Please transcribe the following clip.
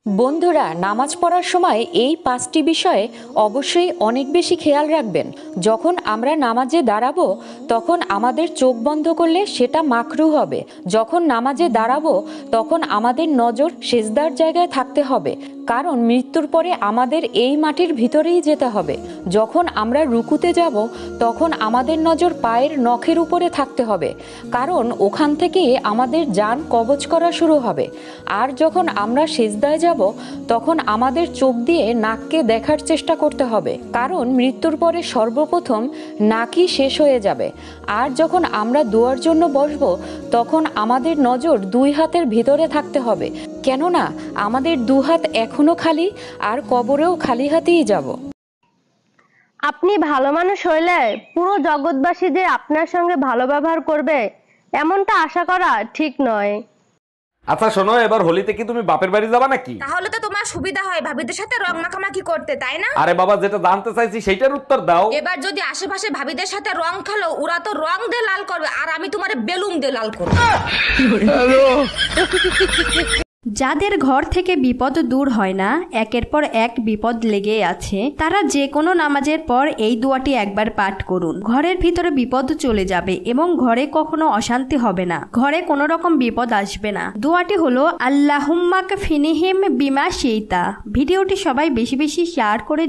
বন্ধুরা, নামাজ পড়ার সময় এই 5টি বিষয়ে অবশ্যই অনেক বেশি খেয়াল রাখবেন। যখন আমরা নামাজে দাঁড়াবো তখন আমাদের চোখ বন্ধ করলে সেটা মাকরুহ হবে। যখন নামাজে দাঁড়াবো তখন আমাদের নজর সেজদার জায়গায় থাকতে হবে, কারণ মৃত্যুর পরে আমাদের এই মাটির ভিতরেই যেতে হবে। যখন আমরা রুকুতে যাব তখন আমাদের নজর পায়ের নখের উপরে থাকতে হবে, কারণ ওখান থেকে আমাদের জান কবজ করা শুরু হবে। আর যখন আমরা সেজদায় যাব তখন আমাদের চোখ দিয়ে নাককে দেখার চেষ্টা করতে হবে, কারণ মৃত্যুর পরে সর্বপ্রথম নাকই শেষ হয়ে যাবে। আর যখন আমরা দোয়ার জন্য বসবো তখন আমাদের নজর 2 হাতের ভিতরে থাকতে হবে, কেননা আমাদের 2 হাত এখনো খালি, আর কবরেও খালি হাতেই যাব। আপনি ভালো মানুষ হইলে পুরো জগৎবাসী যে আপনার সঙ্গে ভালো ব্যবহার করবে এমনটা আশা করা ঠিক নয়। আচ্ছা শোনো, এবার হোলিতে কি তুমি বাপের বাড়ি যাবা নাকি? তাহলে তো তোমার সুবিধা হয় ভাবিদের সাথে রং মাখামাখি করতে, তাই না? আরে বাবা, যেটা জানতে চাইছি সেইটার উত্তর দাও। এবার যদি আশেপাশে ভাবিদের সাথে রং খেলো, ওরা তো রং দিয়ে লাল করবে আর আমি তোমার বেলুন দিয়ে লাল করবো। যাদের ঘর থেকে বিপদ দূর হয় না, একের পর এক বিপদ লেগেই আছে, তারা যে কোনো নামাজের পর এই দোয়াটি একবার পাঠ করুন। ঘরের ভিতরে বিপদ চলে যাবে এবং ঘরে কখনো অশান্তি হবে না, ঘরে কোনো রকম বিপদ আসবে না। দোয়াটি হলো আল্লাহুম্মা কফিনিহিম বিমা শিইতা। ভিডিওটি সবাই বেশি বেশি শেয়ার করে